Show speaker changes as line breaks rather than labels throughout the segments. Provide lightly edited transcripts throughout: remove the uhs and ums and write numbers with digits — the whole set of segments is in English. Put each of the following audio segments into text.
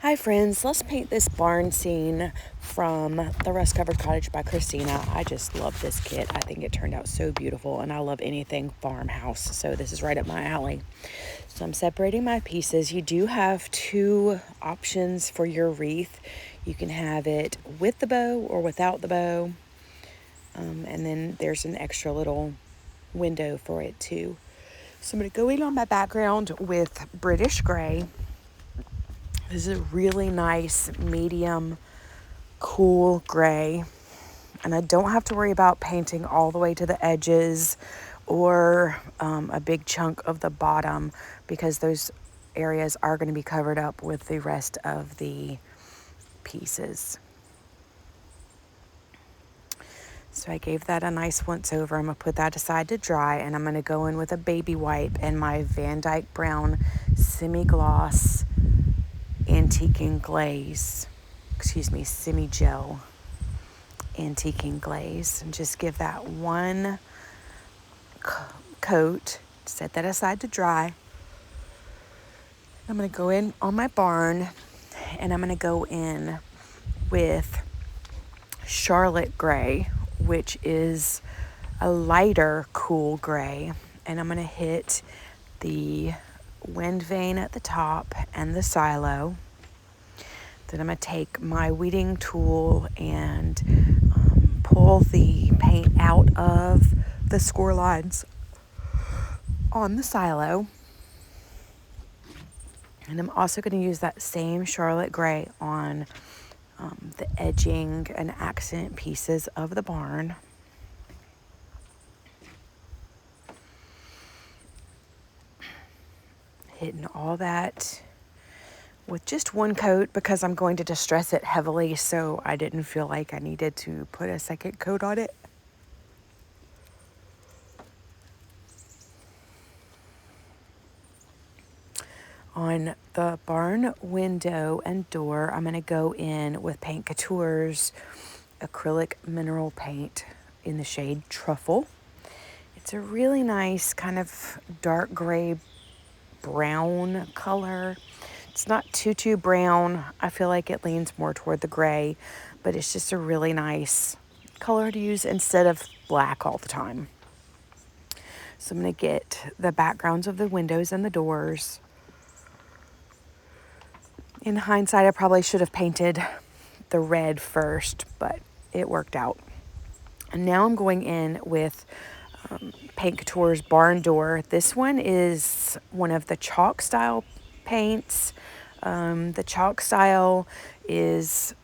Hi friends, let's paint this barn scene from the Rust Covered Cottage by Christina. I just love this kit. I think it turned out so beautiful, and I love anything farmhouse, so this is right up my alley. So I'm separating my pieces. You do have two options for your wreath. You can have it with the bow or without the bow, and then there's an extra little window for it too. So I'm going to go in on my background with British Gray. This is a really nice medium cool gray, and I don't have to worry about painting all the way to the edges or a big chunk of the bottom, because those areas are going to be covered up with the rest of the pieces. So I gave that a nice once over. I'm going to put that aside to dry, and I'm going to go in with a baby wipe and my Van Dyke Brown semi-gloss antiquing glaze, semi-gel antiquing glaze, and just give that one coat, set that aside to dry. I'm going to go in on my barn, and I'm going to go in with Charlotte Gray, which is a lighter cool gray, and I'm going to hit the wind vane at the top and the silo. Then I'm going to take my weeding tool and pull the paint out of the score lines on the silo. And I'm also going to use that same Charlotte Gray on the edging and accent pieces of the barn. Hitting all that with just one coat because I'm going to distress it heavily, so I didn't feel like I needed to put a second coat on it. On the barn window and door, I'm going to go in with Paint Couture's acrylic mineral paint in the shade Truffle. It's a really nice kind of dark gray brown color. It's not too brown. I feel like it leans more toward the gray, but it's just a really nice color to use instead of black all the time. So I'm going to get the backgrounds of the windows and the doors. In hindsight, I probably should have painted the red first, but it worked out. And now I'm going in with Paint Couture's barn door. This one is one of the chalk style paints. The chalk style is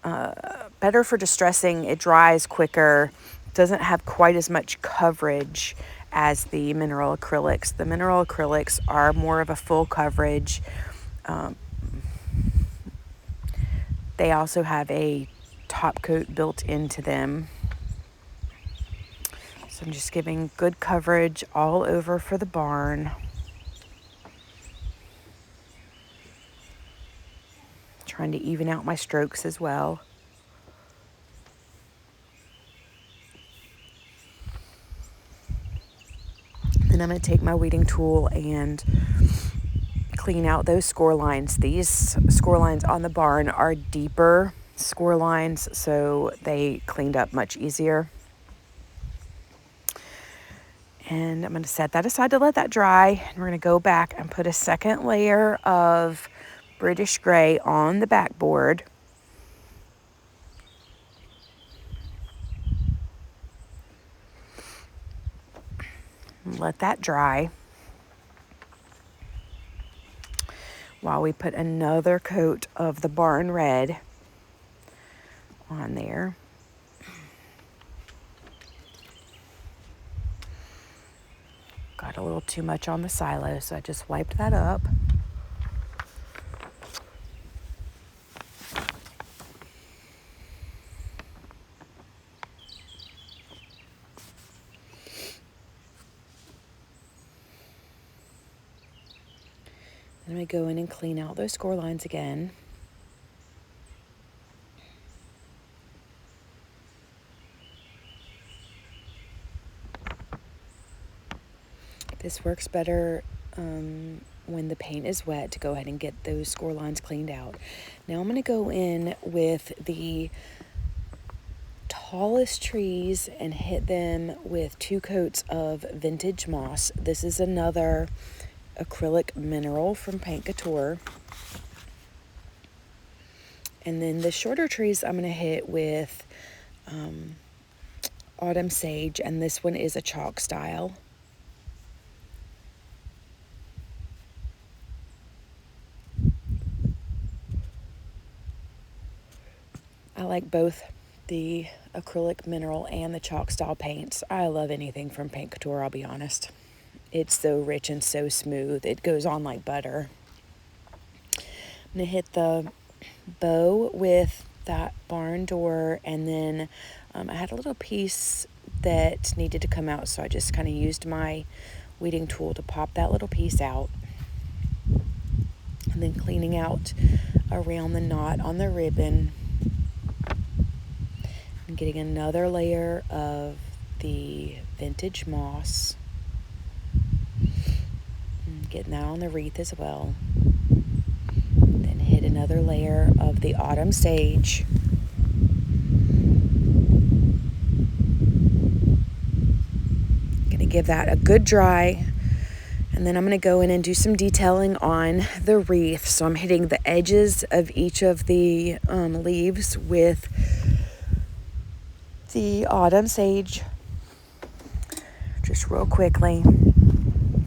better for distressing. It dries quicker, doesn't have quite as much coverage as the mineral acrylics. The mineral acrylics are more of a full coverage. They also have a top coat built into them. So I'm just giving good coverage all over for the barn. Trying to even out my strokes as well. Then I'm going to take my weeding tool and clean out those score lines. These score lines on the barn are deeper score lines, so they cleaned up much easier. And I'm going to set that aside to let that dry. And we're going to go back and put a second layer of British Gray on the backboard. Let that dry while we put another coat of the barn red on there. Got a little too much on the silo, so I just wiped that up. Then we go in and clean out those score lines again. This works better when the paint is wet to go ahead and get those score lines cleaned out. Now I'm going to go in with the tallest trees and hit them with 2 coats of vintage moss. This is another acrylic mineral from Couture. And then the shorter trees I'm going to hit with autumn sage, and this one is a chalk style. I like both the acrylic mineral and the chalk style paints. I love anything from Couture, I'll be honest. It's so rich and so smooth. It goes on like butter. I'm going to hit the bow with that barn door, and then I had a little piece that needed to come out, so I just kind of used my weeding tool to pop that little piece out, and then cleaning out around the knot on the ribbon and getting another layer of the vintage moss and getting that on the wreath as well. Then hit another layer of the autumn sage. Gonna give that a good dry, and then I'm going to go in and do some detailing on the wreath. So I'm hitting the edges of each of the leaves with the autumn sage, just real quickly. And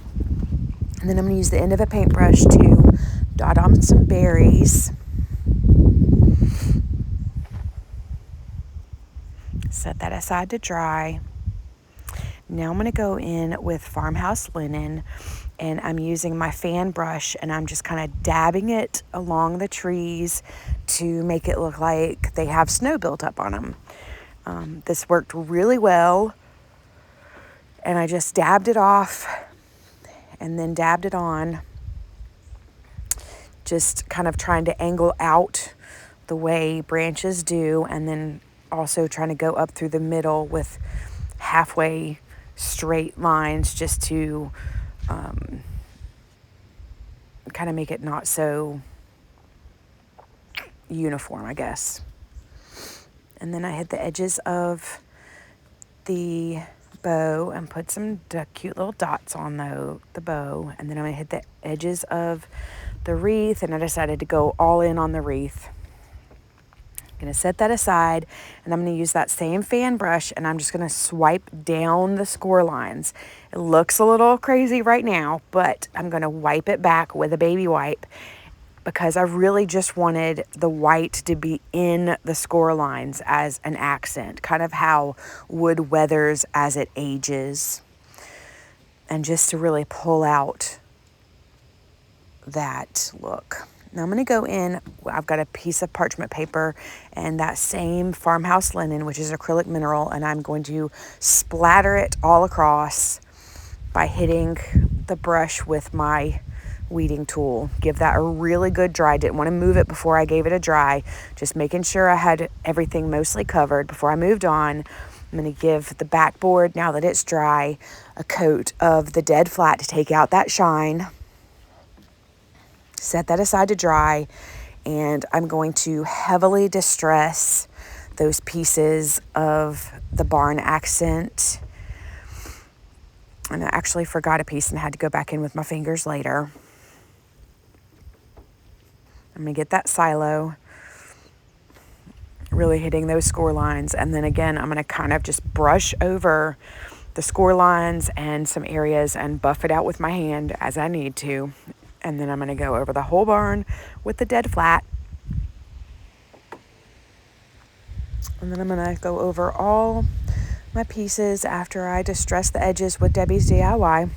then I'm going to use the end of a paintbrush to dot on some berries. Set that aside to dry. Now I'm going to go in with farmhouse linen, and I'm using my fan brush, and I'm just kind of dabbing it along the trees to make it look like they have snow built up on them. This worked really well, and I just dabbed it off and then dabbed it on, just kind of trying to angle out the way branches do, and then also trying to go up through the middle with halfway straight lines, just to kind of make it not so uniform, I guess. And then I hit the edges of the bow and put some cute little dots on the bow. And then I'm going to hit the edges of the wreath, and I decided to go all in on the wreath. I'm going to set that aside, and I'm going to use that same fan brush, and I'm just going to swipe down the score lines. It looks a little crazy right now, but I'm going to wipe it back with a baby wipe, because I really just wanted the white to be in the score lines as an accent, kind of how wood weathers as it ages, and just to really pull out that look. Now I'm going to go in, I've got a piece of parchment paper and that same farmhouse linen, which is acrylic mineral, and I'm going to splatter it all across by hitting the brush with my weeding tool. Give that a really good dry. Didn't want to move it before I gave it a dry, just making sure I had everything mostly covered before I moved on. I'm going to give the backboard, now that it's dry, a coat of the dead flat to take out that shine. Set that aside to dry, and I'm going to heavily distress those pieces of the barn accent. And I actually forgot a piece and had to go back in with my fingers later. I'm going to get that silo, really hitting those score lines. And then again, I'm going to kind of just brush over the score lines and some areas and buff it out with my hand as I need to. And then I'm going to go over the whole barn with the dead flat. And then I'm going to go over all my pieces after I distress the edges with Debi's DIY.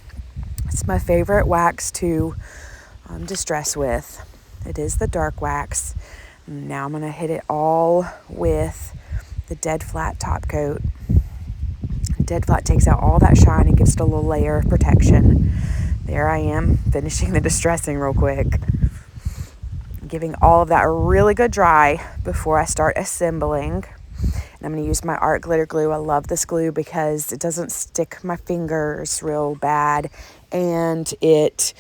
It's my favorite wax to distress with. It is the dark wax. Now I'm going to hit it all with the dead flat top coat. Dead flat takes out all that shine and gives it a little layer of protection. There I am, finishing the distressing real quick. Giving all of that a really good dry before I start assembling. And I'm going to use my art glitter glue. I love this glue because it doesn't stick my fingers real bad, and it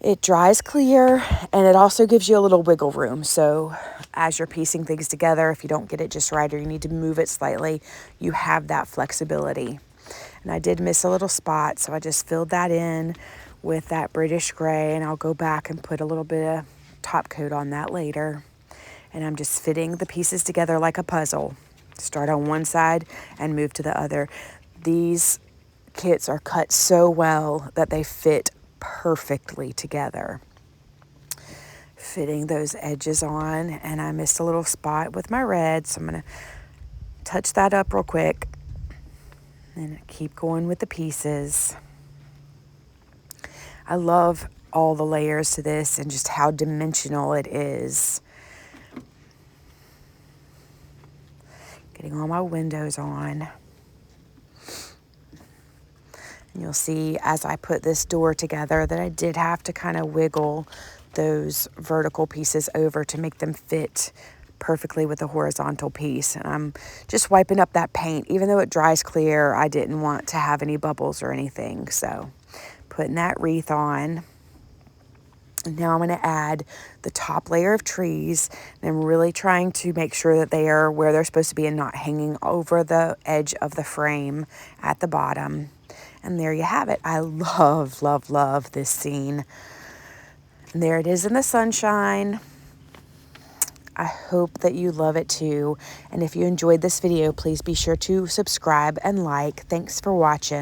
It dries clear, and it also gives you a little wiggle room. So as you're piecing things together, if you don't get it just right or you need to move it slightly, you have that flexibility. And I did miss a little spot, so I just filled that in with that British gray, and I'll go back and put a little bit of top coat on that later. And I'm just fitting the pieces together like a puzzle. Start on one side and move to the other. These kits are cut so well that they fit perfectly together. Fitting those edges on, and I missed a little spot with my red, so I'm gonna touch that up real quick and keep going with the pieces. I love all the layers to this and just how dimensional it is. Getting all my windows on. And you'll see as I put this door together that I did have to kind of wiggle those vertical pieces over to make them fit perfectly with the horizontal piece. And I'm just wiping up that paint. Even though it dries clear, I didn't want to have any bubbles or anything. So putting that wreath on. And now I'm going to add the top layer of trees. And I'm really trying to make sure that they are where they're supposed to be and not hanging over the edge of the frame at the bottom. And there you have it. I love, love, love this scene. And there it is in the sunshine. I hope that you love it too. And if you enjoyed this video, please be sure to subscribe and like. Thanks for watching.